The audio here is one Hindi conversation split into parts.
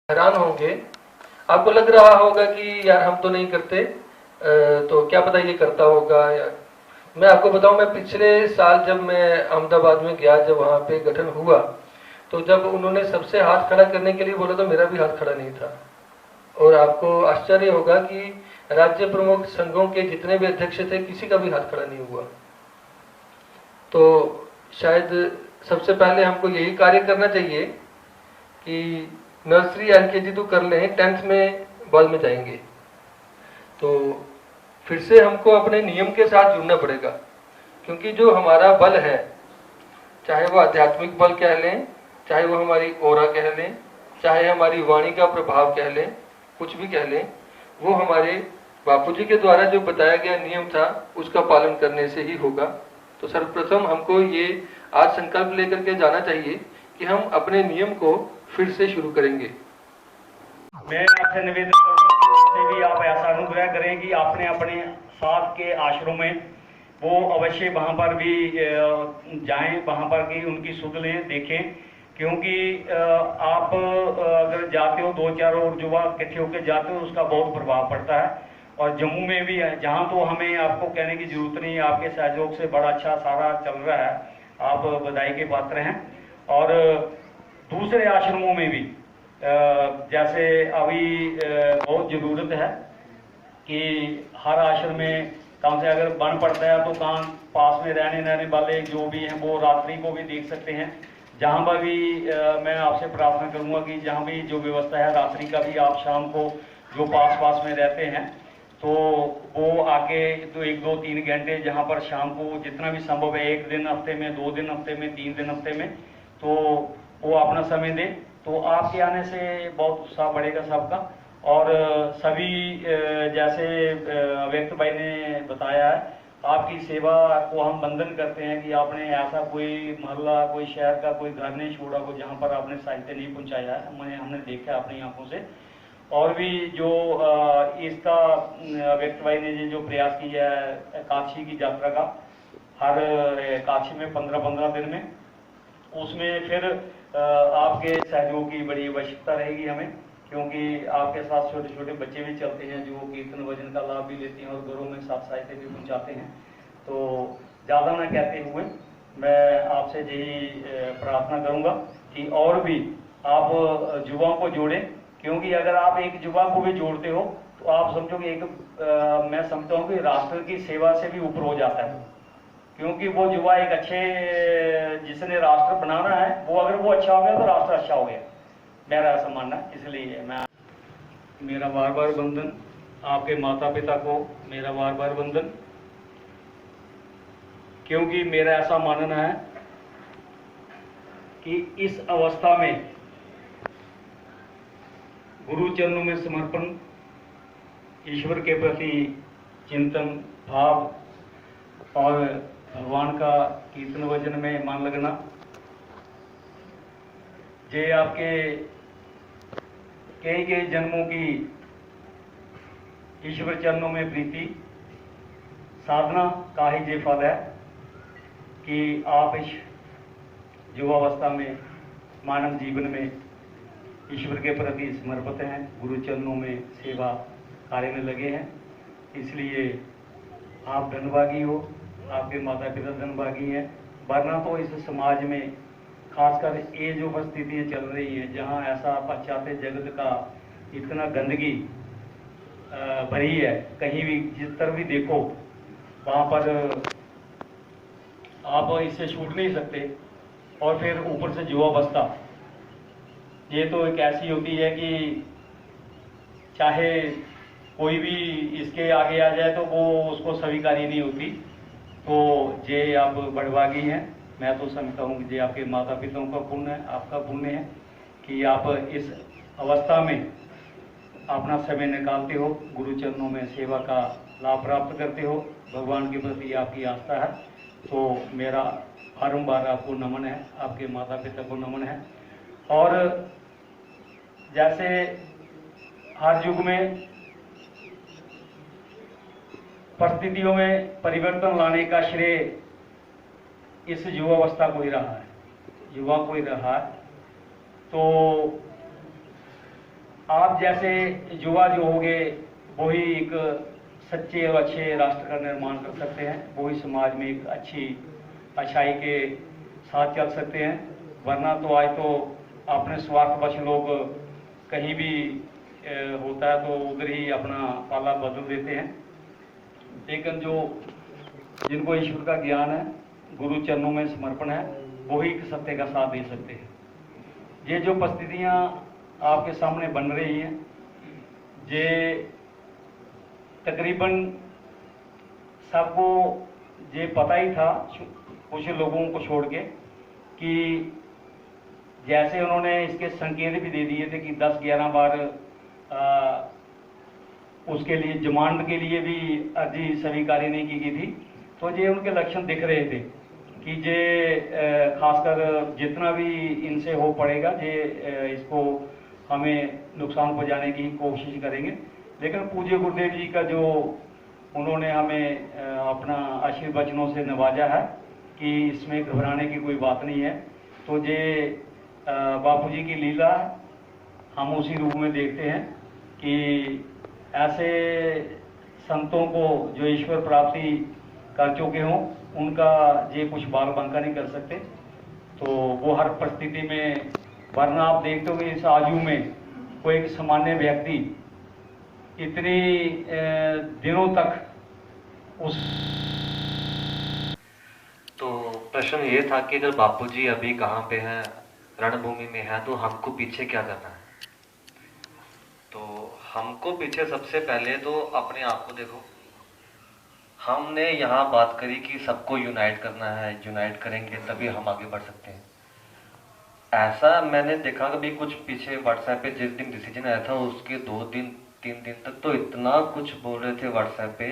हैरान होंगे। आपको लग रहा होगा कि यार हम तो नहीं करते, तो क्या पता ये करता होगा। या मैं आपको बताऊं, मैं पिछले साल जब मैं अहमदाबाद में गया, जब वहाँ पे गठन हुआ, तो जब उन्होंने सबसे हाथ खड़ा करने के लिए बोला तो मेरा भी हाथ खड़ा नहीं था। और आपको आश्चर्य होगा कि राज्य प्रमुख संघों के जितने भी अध्यक्ष थे, किसी का भी हाथ खड़ा नहीं हुआ। तो शायद सबसे पहले हमको यही कार्य करना चाहिए कि नर्सरी एलकेजी तो कर लें, 10th में बाद में जाएंगे। तो फिर से हमको अपने नियम के साथ जुड़ना पड़ेगा, क्योंकि जो हमारा बल है, चाहे वो आध्यात्मिक बल कह लें, चाहे वो हमारी ओरा कह लें, चाहे हमारी वाणी का प्रभाव कह लें, कुछ भी कह लें, वो हमारे बापूजी के द्वारा जो बताया गया नियम था उसका पालन करने से ही होगा। तो सर्वप्रथम हमको ये आज संकल्प लेकर के जाना चाहिए कि हम अपने नियम को फिर से शुरू करेंगे। मैं आपसे निवेदन करता हूँ कि आप ऐसा अनुग्रह करें कि आपने अपने साथ के आश्रम में वो अवश्य वहाँ पर भी जाएं, वहाँ पर की उनकी सुध लें, देखें। क्योंकि आप अगर जाते हो, 2-4 और युवा इकट्ठे होकर जाते हो, उसका बहुत प्रभाव पड़ता है। और जम्मू में भी है, जहाँ तो हमें आपको कहने की जरूरत नहीं, आपके सहयोग से बड़ा अच्छा सारा चल रहा है, आप बधाई के पात्र हैं। और दूसरे आश्रमों में भी जैसे अभी बहुत ज़रूरत है कि हर आश्रम में कम से अगर बन पड़ता है तो कहाँ पास में रहने वाले जो भी हैं वो रात्रि को भी देख सकते हैं। जहाँ पर भी मैं आपसे प्रार्थना करूँगा कि जहाँ भी जो व्यवस्था है रात्रि का भी, आप शाम को जो पास में रहते हैं तो वो आके तो 1-2-3 घंटे जहाँ पर शाम को जितना भी संभव है, 1 दिन हफ्ते में, 2 दिन हफ्ते में, 3 दिन हफ्ते में, तो वो अपना समय दें। तो आपके आने से बहुत उत्साह बढ़ेगा सबका। और सभी जैसे व्यक्त भाई ने बताया है, आपकी सेवा को हम वंदन करते हैं कि आपने ऐसा कोई मोहल्ला, कोई शहर का कोई घर नहीं छोड़ा को जहाँ पर आपने साहित्य नहीं पहुँचाया है। हमने देखा अपनी आंखों से। और भी जो इसका व्यक्त भाई ने जो प्रयास किया है काशी की यात्रा का, हर काशी में 15-15 दिन में, उसमें फिर आपके सहयोग की बड़ी आवश्यकता रहेगी हमें। क्योंकि आपके साथ छोटे छोटे बच्चे भी चलते हैं जो कीर्तन भजन का लाभ भी लेते हैं और घरों में साथ साहित्य भी पहुँचाते हैं। तो ज़्यादा ना कहते हुए मैं आपसे यही प्रार्थना करूँगा कि और भी आप युवाओं को जोड़ें। क्योंकि अगर आप एक युवा को भी जोड़ते हो तो आप समझो कि एक मैं समझता हूँ कि राष्ट्र की सेवा से भी ऊपर हो जाता है। क्योंकि वो युवा एक अच्छे, जिसने राष्ट्र बनाना है, वो अगर वो अच्छा हो गया तो राष्ट्र अच्छा हो गया, मेरा ऐसा मानना है। इसलिए मैं मेरा बार बार वंदन, आपके माता पिता को मेरा बार बार वंदन। क्योंकि मेरा ऐसा मानना है कि इस अवस्था में गुरु चरणों में समर्पण, ईश्वर के प्रति चिंतन भाव और भगवान का कीर्तन वचन में मन लगना, ये आपके कई जन्मों की ईश्वर चरणों में प्रीति साधना का ही ये फल है कि आप इस युवावस्था में, मानव जीवन में ईश्वर के प्रति समर्पित हैं, गुरु चरणों में सेवा कार्य में लगे हैं। इसलिए आप धन्यभागी हो, आपके माता पिता धन्यभागी हैं। वरना तो इस समाज में खासकर ये जो परिस्थितियाँ चल रही हैं, जहाँ ऐसा पाश्चात्य जगत का इतना गंदगी भरी है, कहीं भी जिस तरफ भी देखो वहाँ पर आप इससे छूट नहीं सकते। और फिर ऊपर से युवावस्था, ये तो एक ऐसी होती है कि चाहे कोई भी इसके आगे आ जाए तो वो उसको स्वीकारी नहीं होती। तो ये आप बड़भागी हैं। मैं तो समझता हूँ कि ये आपके माता पिताओं का पुण्य है, आपका पुण्य है कि आप इस अवस्था में अपना समय निकालते हो, गुरु चरणों में सेवा का लाभ प्राप्त करते हो, भगवान के प्रति आपकी आस्था है। तो मेरा बारंबार आपको नमन है, आपके माता पिता को नमन है। और जैसे हर युग में परिस्थितियों में परिवर्तन लाने का श्रेय इस युवावस्था को ही रहा है, युवा को ही रहा है। तो आप जैसे युवा जो होंगे वही एक सच्चे और अच्छे राष्ट्र का निर्माण कर सकते हैं, वही समाज में एक अच्छी अच्छाई के साथ चल सकते हैं। वरना तो आज तो अपने स्वार्थवश लोग कहीं भी होता है तो उधर ही अपना पाला बदल देते हैं। लेकिन जो जिनको ईश्वर का ज्ञान है, गुरु चरणों में समर्पण है, वही सत्य का साथ दे सकते हैं। ये जो परिस्थितियाँ आपके सामने बन रही हैं, ये तकरीबन सबको ये पता ही था, कुछ लोगों को छोड़ के, कि जैसे उन्होंने इसके संकेत भी दे दिए थे कि 10-11 बार उसके लिए डिमांड के लिए भी अर्जी स्वीकार नहीं की गई थी। तो ये उनके लक्षण दिख रहे थे कि ये खासकर जितना भी इनसे हो पड़ेगा ये इसको हमें नुकसान पहुंचाने की कोशिश करेंगे। लेकिन पूज्य गुरुदेव जी का जो उन्होंने हमें अपना आशीर्वचनों से नवाजा है कि इसमें घबराने की कोई बात नहीं है। तो ये बापू जी की लीला हम उसी रूप में देखते हैं कि ऐसे संतों को जो ईश्वर प्राप्ति कर चुके हों, उनका ये कुछ बाल बांका नहीं कर सकते। तो वो हर परिस्थिति में, वरना आप देखते हो कि इस आयु में कोई एक सामान्य व्यक्ति इतनी दिनों तक उस। तो प्रश्न ये था कि अगर बापूजी अभी कहाँ पे हैं, रणभूमि में हैं, तो हमको पीछे क्या करना है। तो हमको पीछे सबसे पहले तो अपने आप को देखो। हमने यहाँ बात करी कि सबको यूनाइट करना है, यूनाइट करेंगे तभी हम आगे बढ़ सकते हैं। ऐसा मैंने देखा कभी कुछ पीछे व्हाट्सएप पे जिस दिन डिसीजन आया था उसके 2-3 दिन तक तो इतना कुछ बोल रहे थे व्हाट्सएप पे।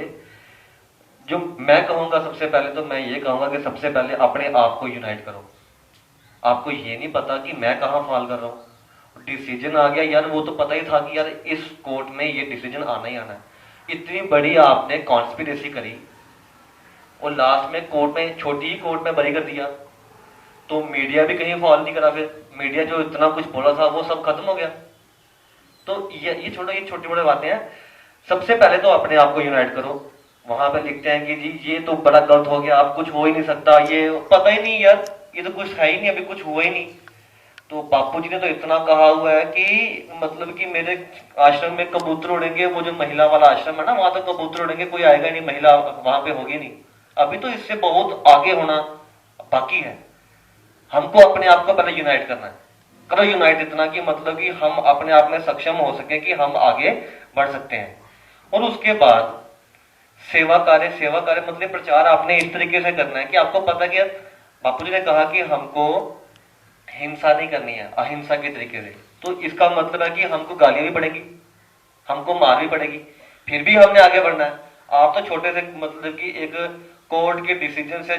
जो मैं कहूँगा सबसे पहले तो मैं ये कहूँगा कि सबसे पहले अपने आप को यूनाइट करो। आपको ये नहीं पता कि मैं कहाँ फॉल कर रहा हूँ, डिसीजन आ गया यार, वो तो पता ही था कि यार इस कोर्ट में ये डिसीजन आना ही आना है। इतनी बड़ी आपने कॉन्स्पिरेसी करी और लास्ट में कोर्ट में, छोटी ही कोर्ट में बरी कर दिया। तो मीडिया भी कहीं फॉल नहीं करा, फिर मीडिया जो इतना कुछ बोला था वो सब खत्म हो गया। तो ये छोड़ो, ये छोटी बड़ी बातें हैं। सबसे पहले तो अपने आप को यूनाइट करो। वहां पे लिखते हैं कि जी ये तो बड़ा गलत हो गया, अब कुछ हो ही नहीं सकता, ये पता ही नहीं यार, ये तो कुछ है ही नहीं, अभी कुछ हुआ ही नहीं। तो बापू जी ने तो इतना कहा हुआ है कि मतलब कि मेरे आश्रम में कबूतर उड़ेंगे, वो जो महिला वाला आश्रम है ना, वहां तो कबूतर उड़ेंगे, कोई आएगा नहीं, महिला वहां पे होगी नहीं। अभी तो इससे बहुत आगे होना बाकी है। हमको अपने आप को पहले यूनाइट करना है। करो यूनाइट इतना कि मतलब कि हम अपने आप में सक्षम हो सके कि हम आगे बढ़ सकते हैं। और उसके बाद सेवा कार्य मतलब प्रचार आपने इस तरीके से करना है कि आपको पता कि बापू जी ने कहा कि हमको हिंसा नहीं करनी है, अहिंसा के तरीके से। तो इसका मतलब है कि हमको गालियां भी पड़ेगी, हमको मार भी पड़ेगी, फिर भी हमने आगे बढ़ना है। आप तो छोटे से मतलब कि एक कोर्ट के डिसीजन से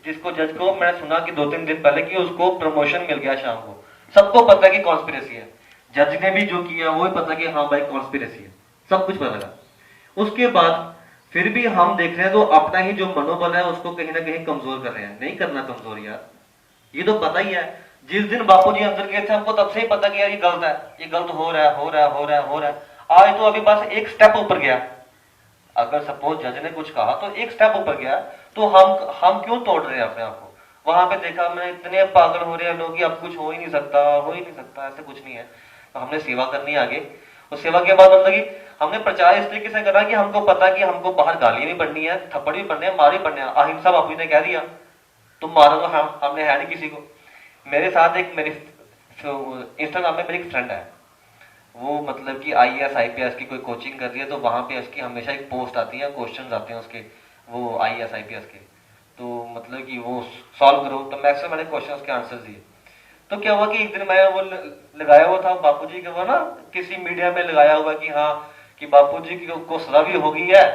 जिसको जज को मैंने सुना कि 2-3 दिन पहले कि उसको प्रमोशन मिल गया शाम को। सबको पता कि कॉन्स्पिरेसी है, जज ने भी जो किया वो भी पता कि हाँ भाई कॉन्स्पिरेसी है, सब कुछ पता लगा। उसके बाद फिर भी हम देख रहे हैं तो अपना ही जो मनोबल है उसको कहीं ना कहीं कमजोर कर रहे हैं। नहीं करना कमजोर यार, ये तो पता ही है। जिस दिन बापू जी अंदर गए थे हमको तब से ही पता कि यार ये गलत है, ये गलत हो रहा है। आज तो अभी बस एक स्टेप ऊपर गया। अगर सपोज जज ने कुछ कहा तो एक स्टेप ऊपर गया, तो हम क्यों तोड़ रहे हैं अपने आप को। वहां पे देखा मैंने इतने पागल हो रहे हैं लोग कि अब कुछ हो ही नहीं सकता, ऐसे कुछ नहीं है। तो हमने सेवा करनी है आगे। और सेवा के बाद मतलब कि हमने प्रचार इस तरीके से करा कि हमको पता कि हमको बाहर गालियां भी पड़नी है, थप्पड़ भी पड़ने हैं, मार भी पड़ने हैं। अहिंसा बापू जी ने कह दिया, तुम मारो, हमने है नहीं किसी को। मेरे साथ एक मेरी इंस्टाग्राम में मेरी एक फ्रेंड है, वो मतलब कि IAS IPS की कोई कोचिंग कर रही है। तो वहां पे उसकी हमेशा एक पोस्ट आती है, क्वेश्चंस आते हैं उसके, वो IAS IPS के। तो मतलब कि वो सॉल्व करो, तो मैक्सिमम मैंने क्वेश्चंस के आंसर दिए। तो क्या हुआ कि एक दिन मैं वो लगाया हुआ था बापू जी के, वो ना किसी मीडिया में लगाया हुआ कि हाँ कि बापू जी को सजा भी हो गई है,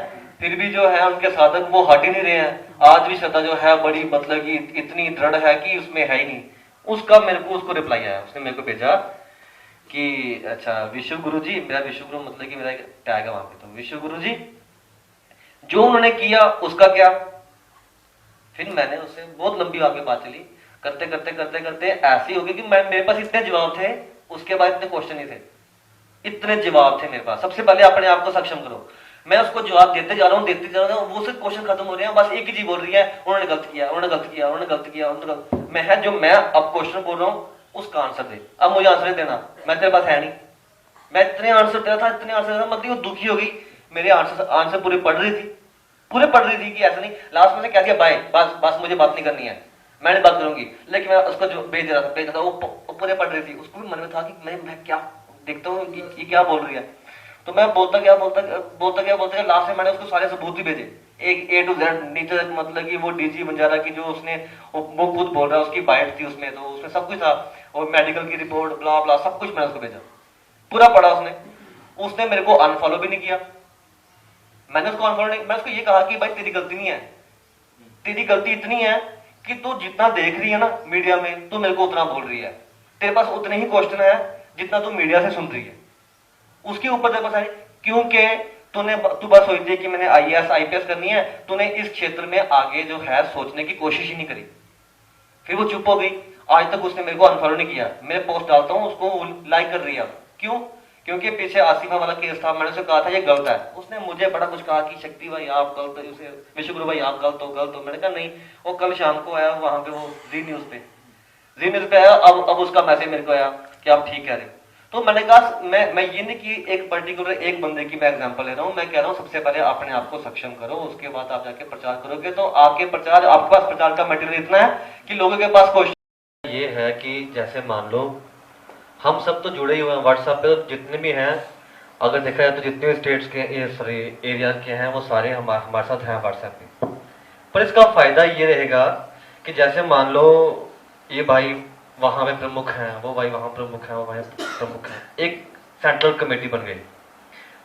फिर भी जो है उनके साधक वो हट ही नहीं रहे हैं। आज भी श्रद्धा जो है बड़ी मतलब कि इतनी दृढ़ है कि उसमें है ही नहीं। उसका मेरे को उसको रिप्लाई आया, उसने मेरे को भेजा कि अच्छा विश्व गुरु जी, मेरा विश्व गुरु मतलब कि मेरा टैग है वहां पे, तो विश्व गुरु जी जो उन्होंने किया उसका क्या। फिर मैंने उससे बहुत लंबी आगे बात चली, करते करते ऐसी हो गई कि मेरे पास इतने जवाब थे, उसके बाद इतने क्वेश्चन ही थे। इतने जवाब थे मेरे पास। सबसे पहले अपने आप को सक्षम करो। मैं उसको जवाब देते जा रहा हूँ, देते जा रहा हूँ, वो सिर्फ क्वेश्चन खत्म हो रहे हैं, बस एक ही चीज बोल रही है, उन्होंने गलत किया, उन्होंने गलत किया, उन्होंने गलत किया, उन्होंने गलत। मैं अब क्वेश्चन बोल रहा हूँ उसका आंसर दे, अब मुझे आंसर देना, मैं तेरे पास है नहीं। मैं इतने आंसर दे रहा था, इतने आंसर दे रहा था, मतलब वो दुखी हो गई। मेरे आंसर पूरे पढ़ रही थी, पूरे पढ़ रही थी कि ऐसा नहीं। लास्ट में से कह दिया बाय, बस बस मुझे बात नहीं करनी है, मैं नहीं बात करूंगी। लेकिन मैं उसको जो भेज रहा था वो पूरे पढ़ रही थी। उसको भी मन में था कि मैं क्या देखता हूँ ये क्या बोल रही है। तो मैं बोलता गया लास्ट में मैंने उसको सारे सबूत ही भेजे, एक A to Z नीचे तक, मतलब कि वो डीजी बंजारा की जो उसने वो खुद बोल रहा है, उसकी बाइट थी उसमें, तो उसमें सब कुछ था, और मेडिकल की रिपोर्ट ब्ला ब्ला सब कुछ मैंने उसको भेजा, पूरा पढ़ा उसने। उसने मेरे को अनफॉलो भी नहीं किया। मैंने उसको अनफॉलो नहीं, मैं उसको ये कहा कि भाई तेरी गलती नहीं है, तेरी गलती इतनी है कि तू जितना देख रही है ना मीडिया में, तू मेरे को उतना बोल रही है, तेरे पास उतने ही क्वेश्चन है जितना तू मीडिया से सुन रही है। उसके ऊपर तेरे पास है क्योंकि तू बस सोचती है कि मैंने IAS IPS करनी है, तूने इस क्षेत्र में आगे जो है सोचने की कोशिश ही नहीं करी। फिर वो चुप हो गई। आज तक उसने मेरे को अनफॉलो नहीं किया, मेरे पोस्ट डालता हूं उसको लाइक कर रही है। क्यों? क्योंकि पीछे आसिफा वाला केस था, मैंने उसे कहा था ये गलत है, उसने मुझे बड़ा कुछ कहा कि शक्ति भाई आप गलत है, उसे विश्वगुरु भाई आप गलत हो। मैंने कहा नहीं। वो कल शाम को आया वहां पे, वो जी न्यूज पे आया, अब उसका मैसेज मेरे को आया कि आप ठीक कह रहे हो। तो मैंने कहा मैं ये नहीं कि एक पर्टिकुलर एक बंदे की मैं एग्जांपल ले रहा हूं, मैं कह रहा हूं सबसे पहले अपने आप को सक्षम करो, उसके बाद आप जाके प्रचार करोगे तो आपके पास प्रचार का मटेरियल इतना है कि लोगों के पास क्वेश्चन ये है कि जैसे मान लो हम सब तो जुड़े ही हुए हैं व्हाट्सएप पे, तो जितने भी हैं अगर देखा जाए तो जितने स्टेट्स के एरिया के हैं वो सारे हमारे साथ हैं व्हाट्सएप पे। पर इसका फायदा ये रहेगा कि जैसे मान लो ये भाई वहां पे प्रमुख हैं, वो भाई वहां प्रमुख हैं, वो भाई प्रमुख हैं, एक सेंट्रल कमेटी बन गई।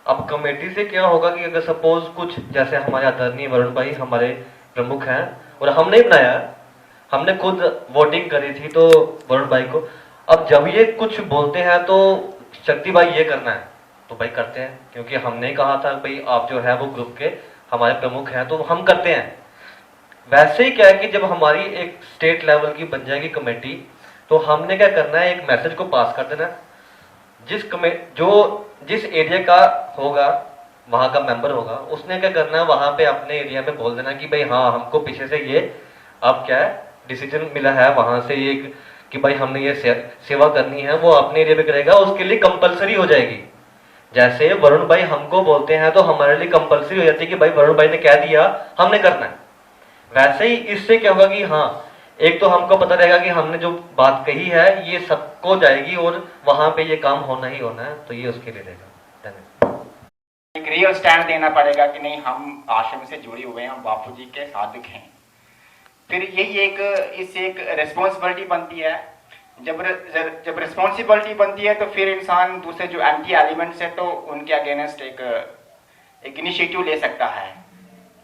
अब कमेटी से क्या होगा कि अगर सपोज कुछ जैसे हमारे आदरणीय वरुण भाई हमारे प्रमुख हैं और हमने बनाया, हमने खुद वोटिंग करी थी तो वरुण भाई को, अब जब ये कुछ बोलते हैं तो शक्ति भाई ये करना है तो भाई करते हैं, क्योंकि हमने कहा था भाई आप जो है वो ग्रुप के हमारे प्रमुख हैं तो हम करते हैं। वैसे ही क्या है कि जब हमारी एक स्टेट लेवल की बन जाएगी कमेटी तो हमने क्या करना है, एक मैसेज को पास कर देना, जिस एरिया का होगा वहां का मेंबर होगा, उसने क्या करना है वहां पे अपने एरिया में बोल देना कि भाई हाँ हमको पीछे से ये अब क्या है डिसीजन मिला है वहां से ये कि भाई हमने ये सेवा करनी है, वो अपने एरिया में करेगा, उसके लिए कंपलसरी हो जाएगी। जैसे वरुण भाई हमको बोलते हैं तो हमारे लिए कंपलसरी हो जाती है कि भाई वरुण भाई ने कह दिया हमने करना है। वैसे ही इससे क्या होगा कि हाँ एक तो हमको पता रहेगा कि हमने जो बात कही है ये सबको जाएगी और वहां पे ये काम होना ही होना है, तो ये उसके लिए रहेगा। धन्यवाद। एक रियल स्टैंड देना पड़ेगा कि नहीं हम आश्रम से जुड़े हुए हैं, हम बापू जी के साधक हैं। फिर यही इससे एक रिस्पॉन्सिबिलिटी बनती है। जब रिस्पॉन्सिबिलिटी बनती है तो फिर इंसान दूसरे जो एंटी एलिमेंट्स है तो उनके अगेंस्ट एक इनिशिएटिव ले सकता है।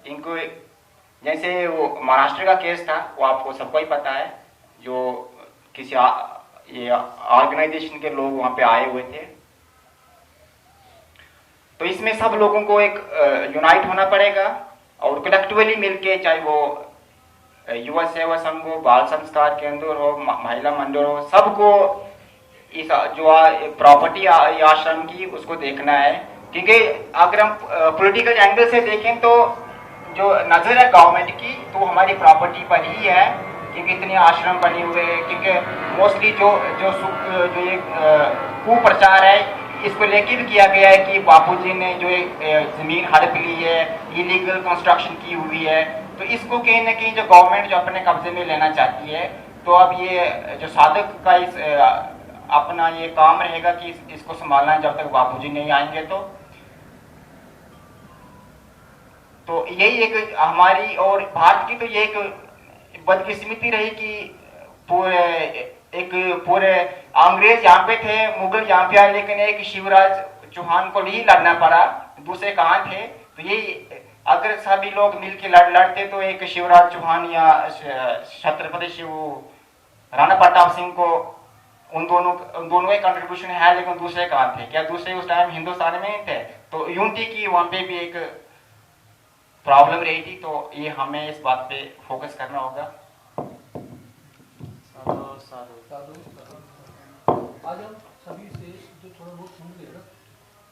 इनको जैसे वो महाराष्ट्र का केस था, वो आपको सबको ही पता है, जो किसी ये ऑर्गेनाइजेशन के लोग वहां पे आए हुए थे। तो इसमें सब लोगों को एक यूनाइट होना पड़ेगा और कलेक्टिवली मिलके, चाहे वो युवा सेवा संघ हो, बाल संस्कार केंद्र हो, महिला मंडल हो, सबको इस जो प्रॉपर्टी आश्रम की उसको देखना है। क्योंकि अगर हम पॉलिटिकल एंगल से देखें तो जो नजर है गवर्नमेंट की तो हमारी प्रॉपर्टी पर ही है, क्योंकि इतने आश्रम बने हुए हैं। क्योंकि मोस्टली जो ये कुप्रचार है इसको लेके भी किया गया है कि बापूजी ने जो जमीन हड़प ली है, इलीगल कंस्ट्रक्शन की हुई है, तो इसको कहीं ना कहीं जो गवर्नमेंट जो अपने कब्जे में लेना चाहती है। तो अब ये जो साधक का अपना ये काम रहेगा कि इसको संभालना है जब तक बापूजी नहीं आएंगे। तो यही एक हमारी और भारत की तो ये एक बदकिस्मती रही कि पूरे अंग्रेज यहाँ पे थे, मुगल यहाँ पे आए, लेकिन एक शिवराज चौहान को ही लड़ना पड़ा, दूसरे कहाँ थे। तो यही अगर सभी लोग मिलकर लड़ते तो एक शिवराज चौहान या छत्रपति राणा प्रताप सिंह को उन दोनों का कंट्रीब्यूशन है, लेकिन दूसरे कहाँ थे? क्या दूसरे उस टाइम हिंदुस्तान में ही थे? तो यूनिटी की वहां पे भी एक प्रॉब्लम रही थी। तो ये हमें इस बात पे फोकस करना होगा। आज हम सभी से जो थोड़ा बहुत सुन ले ना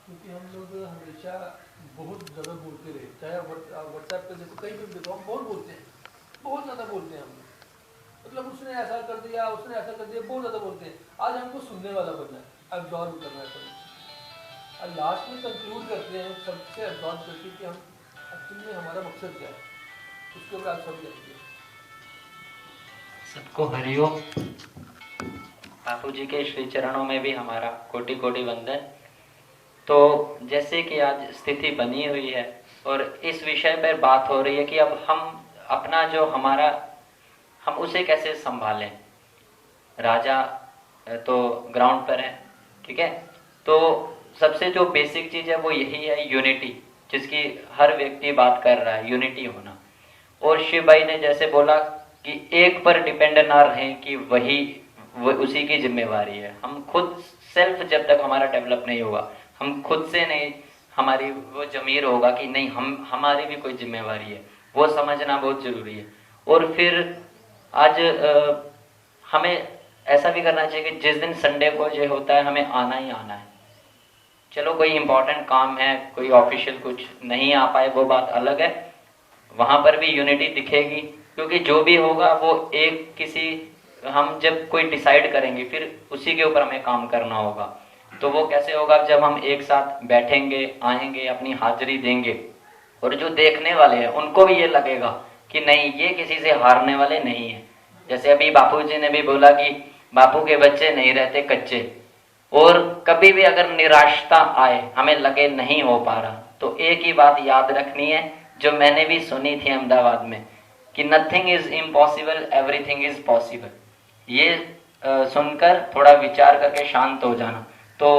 क्योंकि हम लोग हमेशा बहुत ज़्यादा बोलते रहे, चाहे व्हाट्सएप पे जैसे कहीं भी देखो हम बहुत बोलते हैं, बहुत ज़्यादा बोलते हैं हम लोग। मतलब उसने ऐसा कर दिया, उसने ऐसा कर दिया, बहुत ज़्यादा बोलते हैं। आज हमको सुनने वाला बनना है, एब्जॉर्व करना है सब। और लास्ट में कंक्लूड करते हैं सबसे एब्जॉर्व करके कि हम एक्चुअली में हमारा मकसद क्या है, उसके ऊपर आप सब जाएंगे। सबको हरिओम। बापू जी के श्री चरणों में भी हमारा कोटि कोटि वंदन। तो जैसे कि आज स्थिति बनी हुई है और इस विषय पर बात हो रही है कि अब हम अपना जो हमारा हम उसे कैसे संभालें। राजा तो ग्राउंड पर है, ठीक है, तो सबसे जो बेसिक चीज है वो यही है यूनिटी, जिसकी हर व्यक्ति बात कर रहा है, यूनिटी होना। और शिव भाई ने जैसे बोला कि एक पर डिपेंड ना रहें कि वो उसी की जिम्मेवारी है। हम खुद सेल्फ जब तक हमारा डेवलप नहीं होगा, हम खुद से नहीं, हमारी वो जमीर होगा कि नहीं हमारी भी कोई जिम्मेवारी है, वो समझना बहुत जरूरी है। और फिर आज हमें ऐसा भी करना चाहिए कि जिस दिन संडे को जो होता है हमें आना ही आना है। चलो कोई इंपॉर्टेंट काम है, कोई ऑफिशियल कुछ नहीं आ पाए, वो बात अलग है, वहां पर भी यूनिटी दिखेगी। क्योंकि जो भी होगा वो एक किसी हम जब कोई डिसाइड करेंगे फिर उसी के ऊपर हमें काम करना होगा। तो वो कैसे होगा, जब हम एक साथ बैठेंगे, आएंगे, अपनी हाजिरी देंगे और जो देखने वाले हैं उनको भी ये लगेगा कि नहीं ये किसी से हारने वाले नहीं है। जैसे अभी बापू जी ने भी बोला कि बापू के बच्चे नहीं रहते कच्चे। और कभी भी अगर निराशता आए, हमें लगे नहीं हो पा रहा, तो एक ही बात याद रखनी है जो मैंने भी सुनी थी अहमदाबाद में कि nothing is impossible, everything is possible. ये सुनकर थोड़ा विचार करके शांत हो जाना। तो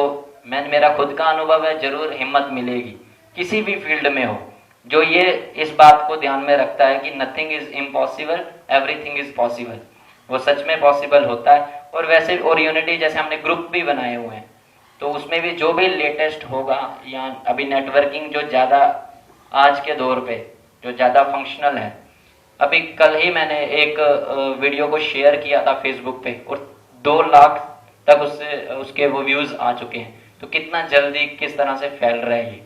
मेरा खुद का अनुभव है, जरूर हिम्मत मिलेगी किसी भी फील्ड में हो जो ये इस बात को ध्यान में रखता है कि nothing is impossible, everything is possible, वो सच में पॉसिबल होता है। और वैसे और यूनिटी जैसे हमने ग्रुप भी बनाए हुए हैं, तो उसमें भी जो भी लेटेस्ट होगा, या अभी नेटवर्किंग जो ज़्यादा आज के दौर पे जो ज़्यादा फंक्शनल है, अभी कल ही मैंने एक वीडियो को शेयर किया था फेसबुक पे और 2 लाख तक उसके वो व्यूज़ आ चुके हैं। तो कितना जल्दी किस तरह से फैल रहा है ये।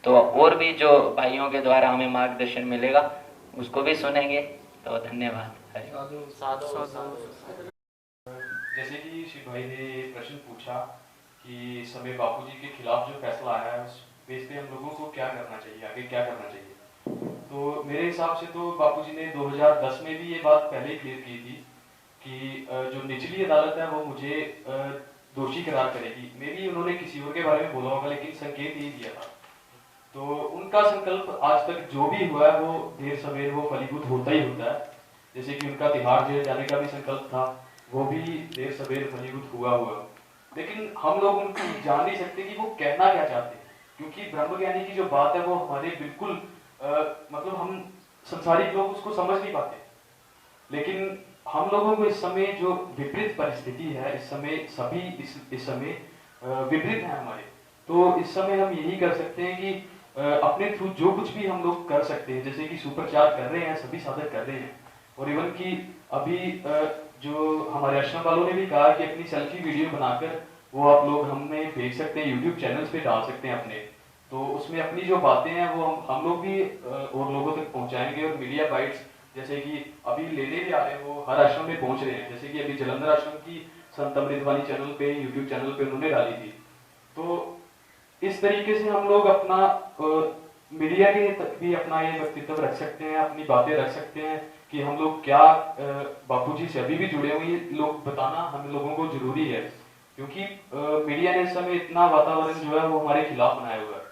तो और भी जो भाइयों के द्वारा हमें मार्गदर्शन मिलेगा उसको भी सुनेंगे। तो धन्यवाद। जैसे कि शिव भाई ने प्रश्न पूछा कि इस समय बापूजी के खिलाफ जो फैसला आया है उस बेस पे हम लोगों को क्या करना चाहिए, आगे क्या करना चाहिए। तो मेरे हिसाब से तो बापूजी ने 2010 में भी ये बात पहले ही क्लियर की थी कि जो निचली अदालत है वो मुझे दोषी करार करेगी। मे भी उन्होंने किसी और के बारे में बोला होगा, लेकिन संकेत यही दिया था। तो उनका संकल्प आज तक जो भी हुआ है वो देर सवेर वो फलीभूत होता ही होता है। जैसे कि उनका तिहाड़ जेल जाने का भी संकल्प था, वो भी देर सवेर फलीभूत हुआ। लेकिन हम लोग उनको जान नहीं सकते कि वो कहना क्या चाहते हैं, क्योंकि ब्रह्मज्ञानी की जो बात है वो हमारे बिल्कुल मतलब हम संसारिक लोग उसको समझ नहीं पाते। लेकिन हम लोगों को इस समय जो विपरीत परिस्थिति है, इस समय सभी इस समय विपरीत है हमारे। तो इस समय हम यही कर सकते हैं कि अपने थ्रू जो कुछ भी हम लोग कर सकते हैं, जैसे कि सुप्रचार कर रहे हैं, सभी साधक कर रहे हैं। और इवन कि अभी जो हमारे आश्रम वालों ने भी कहा कि अपनी सेल्फी वीडियो बनाकर वो आप लोग हमें भेज सकते हैं, यूट्यूब चैनल्स पे डाल सकते हैं अपने। तो उसमें अपनी जो बातें हैं वो हम लोग भी और लोगों तक पहुंचाएंगे। और मीडिया बाइट्स जैसे कि अभी लेने भी आ रहे हैं, वो हर आश्रम में पहुंच रहे हैं। जैसे कि अभी जलंधर आश्रम की संत अमृतवाणी चैनल पे, यूट्यूब चैनल पे उन्होंने डाली थी। तो इस तरीके से हम लोग अपना मीडिया के तक भी अपना ये व्यक्तित्व रख सकते हैं, अपनी बातें रख सकते हैं कि हम लोग क्या बापूजी से अभी भी जुड़े हुए लोग बताना हम लोगों को जरूरी है। क्योंकि मीडिया ने इस समय इतना वातावरण जो है वो हमारे खिलाफ बनाया हुआ है।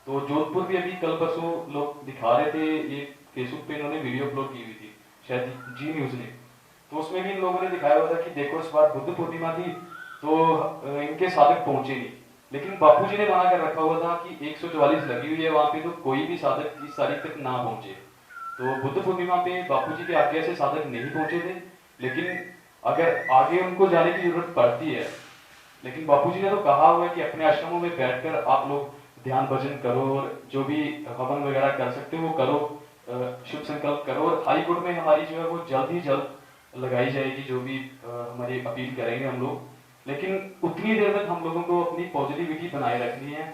तो जोधपुर भी अभी कल परसों लोग दिखा रहे थे, ये फेसबुक पे इन्होंने वीडियो अपलोड की हुई थी, शायद जी न्यूज ने। तो उसमें भी इन लोगों ने दिखाया हुआ था कि देखो इस बार बुद्ध पूर्णिमा थी तो इनके साधक पहुंचे नहीं, लेकिन बापूजी ने मना कर रखा हुआ था कि 144 लगी हुई है वहां पे, तो कोई भी साधक इस तारीख तक ना पहुंचे। तो बुद्ध पूर्णिमा पे बापूजी की आज्ञा से साधक नहीं पहुंचे थे, लेकिन अगर आगे उनको जाने की जरूरत पड़ती है, लेकिन बापूजी ने तो कहा हुआ है कि अपने आश्रमों में बैठकर आप लोग ध्यान भजन करो और जो भी हवन वगैरह कर सकते हो वो करो, शुभ संकल्प करो। और हाई कोर्ट में हमारी जो है वो जल्द ही जल्द लगाई जाएगी, जो भी हमारी अपील करेंगे हम लोग। लेकिन उतनी देर तक हम लोगों को अपनी पॉजिटिविटी बनाए रखनी है,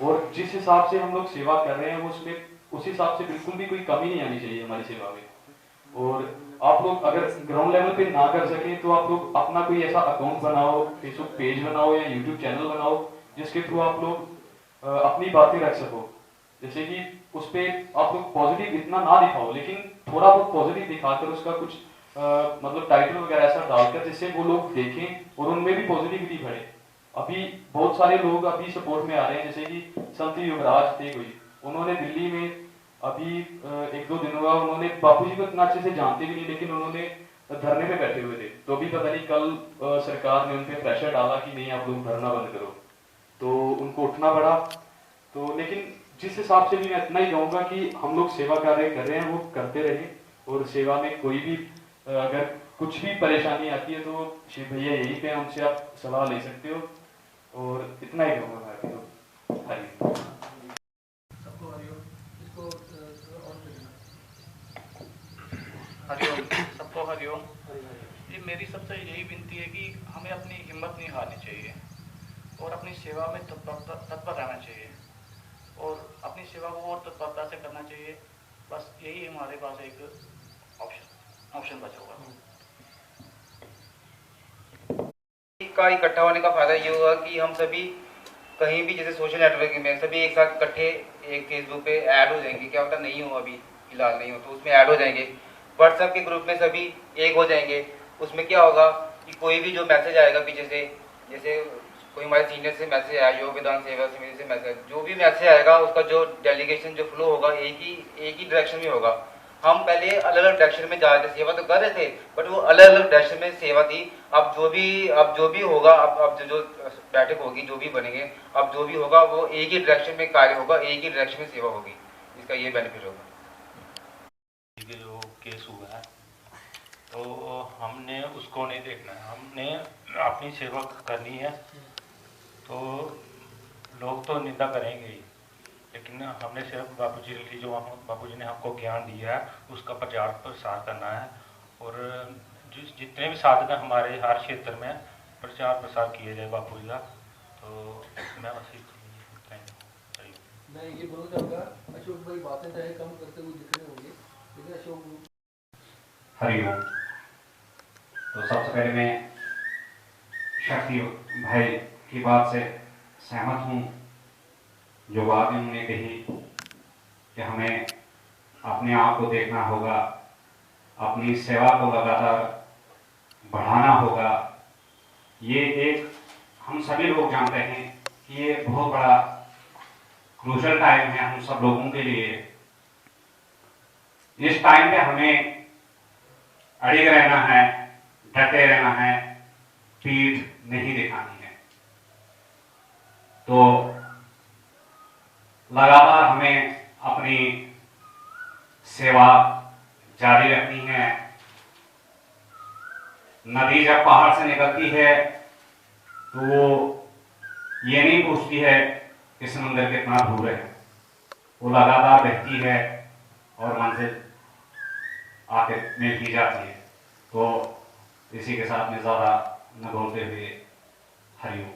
और जिस हिसाब से हम लोग सेवा कर रहे हैं वो उसमें उस हिसाब से बिल्कुल भी कोई कमी नहीं आनी चाहिए हमारी सेवा में। और आप लोग अगर ग्राउंड लेवल पे ना कर सकें तो आप लोग अपना कोई ऐसा अकाउंट बनाओ, फेसबुक पेज बनाओ या यूट्यूब चैनल बनाओ जिसके थ्रू आप लोग अपनी बातें रख सको। जैसे कि उस पे आप लोग पॉजिटिव इतना ना दिखाओ, लेकिन थोड़ा बहुत पॉजिटिव दिखाकर उसका कुछ मतलब टाइटल वगैरह ऐसा डालकर जिससे वो लोग देखें और उनमें भी पॉजिटिविटी बढ़े। अभी बहुत सारे लोग अभी सपोर्ट में आ रहे हैं, जैसे कि संत युवराज थे कोई, उन्होंने दिल्ली में अभी 1-2 दिन हुआ, उन्होंने बापूजी को इतना अच्छे से जानते भी नहीं, लेकिन उन्होंने धरने पे बैठे हुए थे। तो अभी पता नहीं कल सरकार ने उन पे प्रेशर डाला कि नहीं आप लोग धरना बंद करो, तो उनको उठना पड़ा। तो लेकिन जिस हिसाब से भी मैं इतना ही कहूँगा कि हम लोग सेवा कार्य कर रहे हैं वो करते रहें, और सेवा में कोई भी अगर कुछ भी परेशानी आती है तो शिव भैया यहीं पे उनसे आप सलाह ले सकते हो, और इतना ही कहूँगा मैं अभी तो। हरी सबको हरिओम। इसको ऑन कर देना। हरिओम, सबको हरिओम। ये मेरी सबसे यही विनती है कि हमें अपनी हिम्मत नहीं हारनी चाहिए और अपनी सेवा में तत्पर रहना चाहिए और अपनी सेवा को और तत्परता से करना चाहिए। बस यही हमारे पास एक ऑप्शन बचा हुआ है। का इकट्ठा होने का फायदा ये हुआ कि हम सभी कहीं भी जैसे सोशल नेटवर्किंग में सभी एक साथ इकट्ठे एक फेसबुक पे ऐड हो जाएंगे। क्या होता नहीं हो अभी फिलहाल नहीं हो तो उसमें ऐड हो जाएंगे। व्हाट्सएप के ग्रुप में सभी एक हो जाएंगे। उसमें क्या होगा कि कोई भी जो मैसेज आएगा पीछे से, जैसे कोई हमारे सीनियर से मैसेज आया, योग वेदांत सेवा समिति से मैसेज, जो भी मैसेज आएगा उसका जो डेलीगेशन जो फ्लो होगा एक ही डायरेक्शन में होगा। हम पहले अलग अलग डायरेक्शन में जा रहे थे, सेवा तो कर रहे थे बट वो अलग अलग डायरेक्शन में सेवा थी। अब जो भी होगा, अब जो बैठक होगी, जो भी बनेंगे, अब जो भी होगा वो एक ही डायरेक्शन में कार्य होगा, एक ही डायरेक्शन में सेवा होगी। इसका ये बेनिफिट होगा। जो केस हुआ है तो हमने उसको नहीं देखना है, हमने अपनी सेवा करनी है। तो लोग तो निंदा करेंगे ही, लेकिन हमने सिर्फ बापूजी की जो बापूजी ने हमको ज्ञान दिया है उसका प्रचार प्रसार करना है। और जितने भी साधन हमारे हर क्षेत्र में प्रचार प्रसार किए जाए बापूजी का। तो मैं बस मैं ये बोलना चाहूँगा, अशोक भाई बातें चाहे कम करते हुए दिख रहे होंगे, लेकिन अशोक। हरिओम। तो सबसे पहले मैं शक्ति भाई की बात से सहमत हूँ। जो बात उन्होंने कही कि हमें अपने आप को देखना होगा, अपनी सेवा को लगातार बढ़ाना होगा। ये एक हम सभी लोग जानते हैं कि ये बहुत बड़ा क्रूशल टाइम है हम सब लोगों के लिए। इस टाइम पे हमें अड़िग रहना है, डटे रहना है, पीठ नहीं दिखानी है। तो लगातार हमें अपनी सेवा जारी रखनी है। नदी जब पहाड़ से निकलती है तो वो ये नहीं पूछती है कि समुद्र कितना दूर है, वो लगातार बहती है और मंजिल आके मिल ही जाती है। तो इसी के साथ में ज़्यादा न बोलते हुए हरिओम।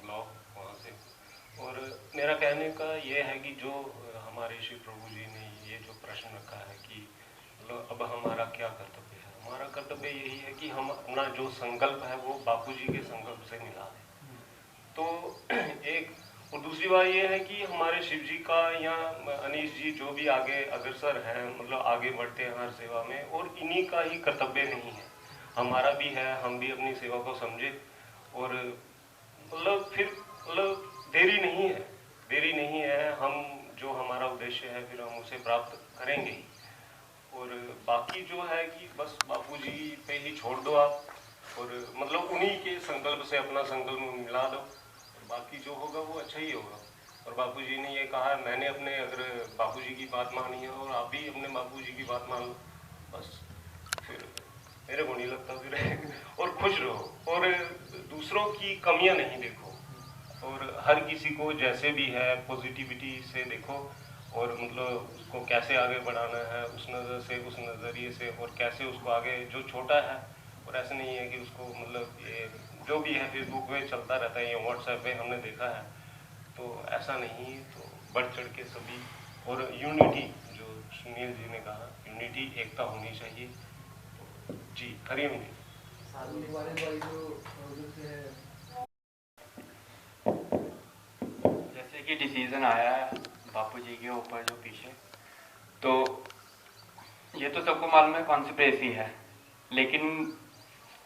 ब्लॉग वहाँ से। और मेरा कहने का ये है कि जो हमारे श्री प्रभु जी ने ये जो प्रश्न रखा है कि अब हमारा क्या कर्तव्य है, हमारा कर्तव्य यही है कि हम अपना जो संकल्प है वो बापूजी के संकल्प से मिला दें। तो एक और दूसरी बात ये है कि हमारे शिव जी का या अनीश जी जो भी आगे अग्रसर है, मतलब आगे बढ़ते हैं हर सेवा में, और इन्हीं का ही कर्तव्य नहीं है, हमारा भी है। हम भी अपनी सेवा को समझे और मतलब फिर मतलब देरी नहीं है। हम जो हमारा उद्देश्य है फिर हम उसे प्राप्त करेंगे ही। और बाकी जो है कि बस बापूजी पे ही छोड़ दो आप, और मतलब उन्हीं के संकल्प से अपना संकल्प मिला दो, और बाकी जो होगा वो अच्छा ही होगा। और बापूजी ने ये कहा, मैंने अपने अगर बापूजी की बात मानी है और आप भी अपने बापूजी की बात मान लो, बस फिर मेरे को नहीं लगता फिर और खुश रहो और दूसरों की कमियां नहीं देखो, और हर किसी को जैसे भी है पॉजिटिविटी से देखो, और मतलब उसको कैसे आगे बढ़ाना है उस नज़र से, उस नज़रिए से, और कैसे उसको आगे जो छोटा है और प्रेस नहीं है कि उसको मतलब ये जो भी है फेसबुक पे चलता रहता है या व्हाट्सएप पे हमने देखा है, तो ऐसा नहीं। तो बढ़ चढ़ के सभी, और यूनिटी जो सुनील जी ने कहा, यूनिटी एकता होनी चाहिए। तो जी हरिओम जी। जैसे कि डिसीजन आया है बापूजी के ऊपर जो पीछे, तो ये तो सबको मालूम है कॉन्स्पिरेसी है, लेकिन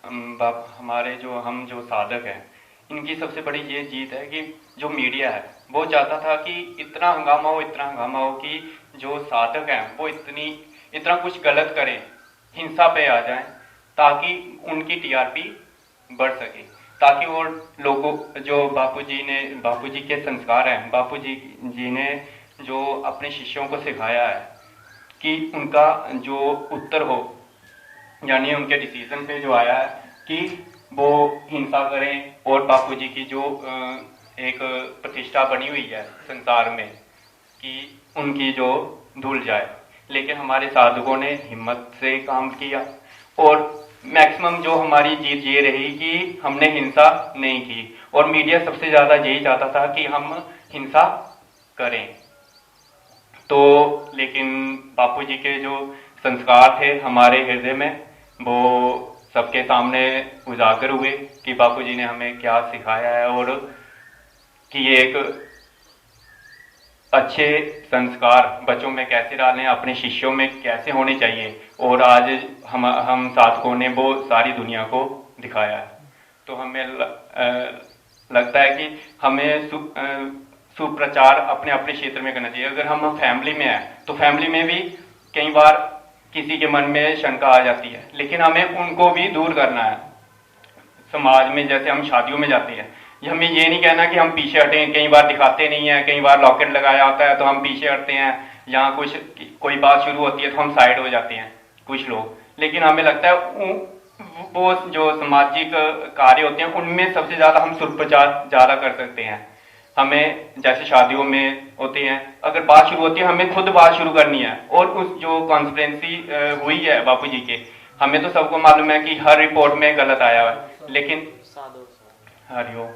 हमारे जो साधक हैं, इनकी सबसे बड़ी ये जीत है कि जो मीडिया है वो चाहता था कि इतना हंगामा हो कि जो साधक हैं वो इतना कुछ गलत करें, हिंसा पे आ जाएं, ताकि उनकी टीआरपी बढ़ सके, ताकि वो लोगों जो बापूजी के संस्कार हैं, बापूजी जी ने जो अपने शिष्यों को सिखाया है कि उनका जो उत्तर हो, यानी उनके डिसीजन पे जो आया है कि वो हिंसा करें और बापूजी की जो एक प्रतिष्ठा बनी हुई है संसार में कि उनकी जो धुल जाए। लेकिन हमारे साधकों ने हिम्मत से काम किया और मैक्सिमम जो हमारी जीत ये रही कि हमने हिंसा नहीं की, और मीडिया सबसे ज़्यादा यही चाहता था कि हम हिंसा करें। तो लेकिन बापूजी के जो संस्कार थे हमारे हृदय में, वो सबके सामने उजागर हुए कि बापूजी ने हमें क्या सिखाया है, और कि ये एक अच्छे संस्कार बच्चों में कैसे डालें, अपने शिष्यों में कैसे होने चाहिए, और आज हम साधकों ने वो सारी दुनिया को दिखाया है। तो हमें लगता है कि हमें सुप्रचार अपने अपने क्षेत्र में करना चाहिए। अगर हम फैमिली में हैं तो फैमिली में भी कई बार किसी के मन में शंका आ जाती है, लेकिन हमें उनको भी दूर करना है। समाज में जैसे हम शादियों में जाते हैं, हमें ये नहीं कहना कि हम पीछे हटें, कई बार दिखाते नहीं है, कई बार लॉकेट लगाया होता है तो हम पीछे हटते हैं, यहाँ कोई बात शुरू होती है तो हम साइड हो जाते हैं कुछ लोग। लेकिन हमें लगता है वो जो सामाजिक कार्य होते हैं उनमें सबसे ज़्यादा हम सुप्रचार ज़्यादा कर सकते हैं। हमें जैसे शादियों में होते हैं, अगर बात शुरू होती है हमें खुद बात शुरू करनी है, और उस जो कॉन्स्पिरेसी हुई है बापूजी के, हमें तो सबको मालूम है कि हर रिपोर्ट में गलत आया है, लेकिन हरिओम।